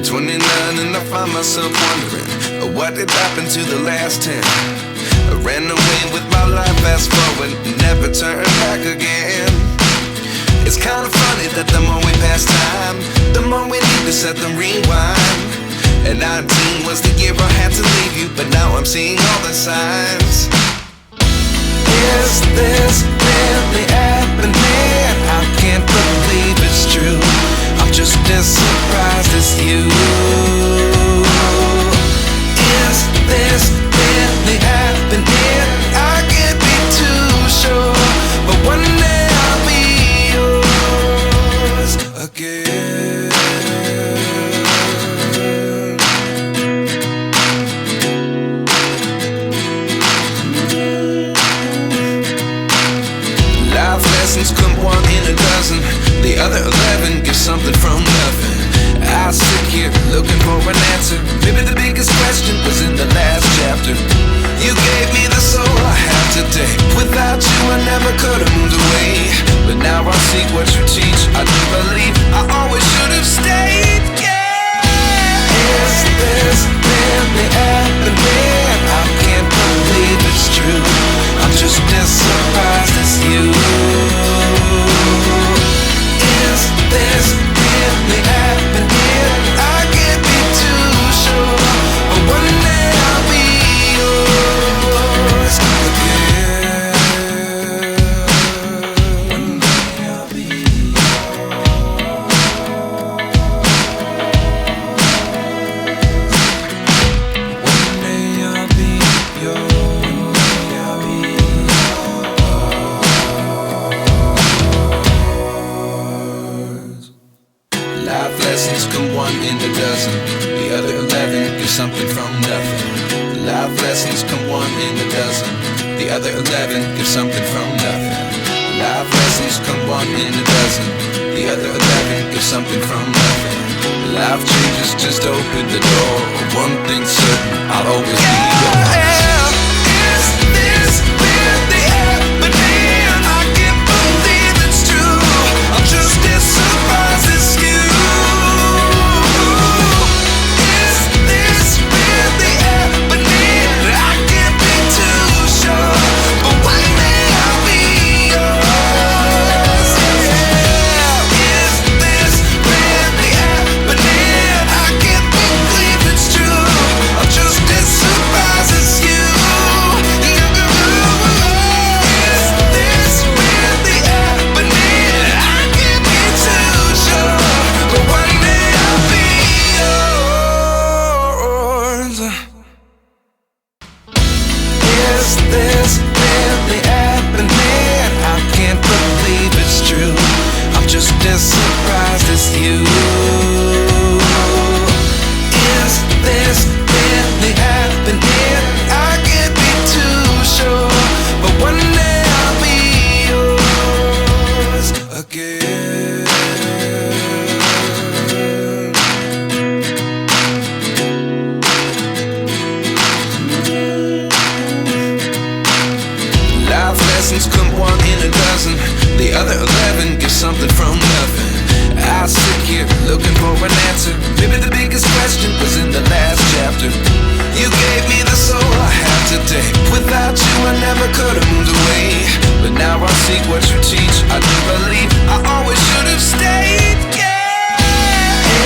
29 and I find myself wondering, what did happen to the last 10? I ran away with my life, fast forward, never turn back again. It's kinda funny that the more we pass time, the more we need to set them rewind. And 19 was the year I had to leave you, but now I'm seeing all the signs. Is this really happening? I can't believe it's true. I'm just as surprised as you. Is this really happening? I can't be too sure, but one day I'll be yours again. Life lessons come one in a dozen, the other 11 get something from nothing. I sit here looking for an answer. Maybe the biggest question was in the last chapter. You gave me the soul I have today. Without you I never could have moved away. But now I see what you teach. I do believe I always should have stayed. Yeah. Is this really happening? I can't believe it's true. I'm just as surprised as you. Is this really happening? I can't be too sure, but one day I'll be yours again. One day I'll be yours. One day I'll be yours. Life lessons come one in a dozen, the other 11 get something from nothing. Life lessons come one in a dozen, the other 11 get something from nothing. Life lessons come one in a dozen, the other 11 get something from nothing. Life changes just open the door. One thing's certain, I'll always be yours. Is this really happening? I can't believe it's true. I'm just as surprised as you. Is this really happening? I can't be too sure, but one day I'll be yours. Yeah. Is this really happening? I can't believe it's true. I'm just as surprised as you. Is this really happening? I can't be too sure, but one day I'll be yours. Is this really happening? I can't believe it's true. I'm just as surprised as you. Is this really happening? I can't be too sure, but one day I'll be yours again. Life lessons come one in a dozen, the other 11 get something from nothing. I sit here looking for an answer. Maybe the biggest question was in the last chapter. You gave me the soul I have today. Without you I never could have moved away. But now I see what you teach. I do believe I always should have stayed. Yeah.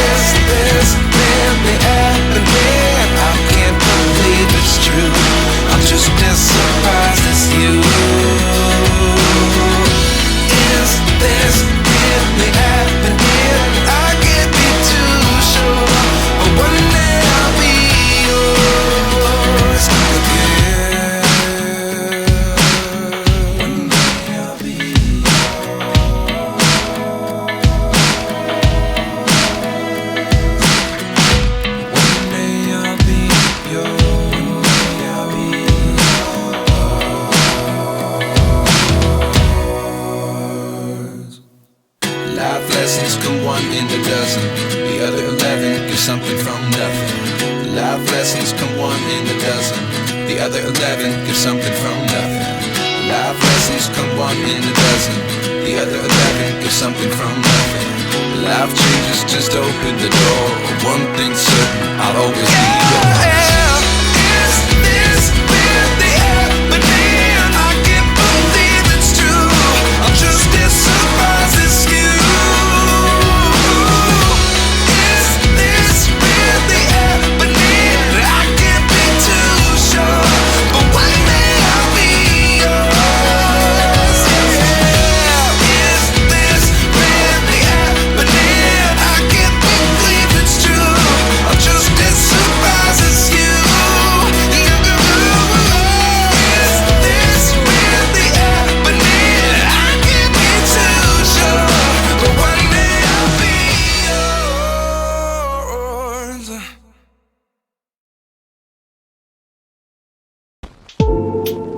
Is this really happening? I can't believe it's true. I'm just as surprised as you. Is this really happening? I can't be too sure, but one day I'll be yours again. One day I'll be yours. One day I'll be yours. One day I'll be yours. Life lessons come one in a dozen, the other 11 get something from nothing. Life lessons come one in a dozen, the other 11 get something from nothing. Life lessons come one in a dozen, the other 11 get something from nothing. Life changes, just open the door. One thing's certain, I'll always be yours. Is this really happening? I can't believe it's true. I'm just as surprised as you. Is this really happening? I can't be too sure, but one day I'll be yours. Is this really happening? I can't believe it's true. I'm just as surprised as you. Is this really happening? I can't be too sure, but one day I'll be yours.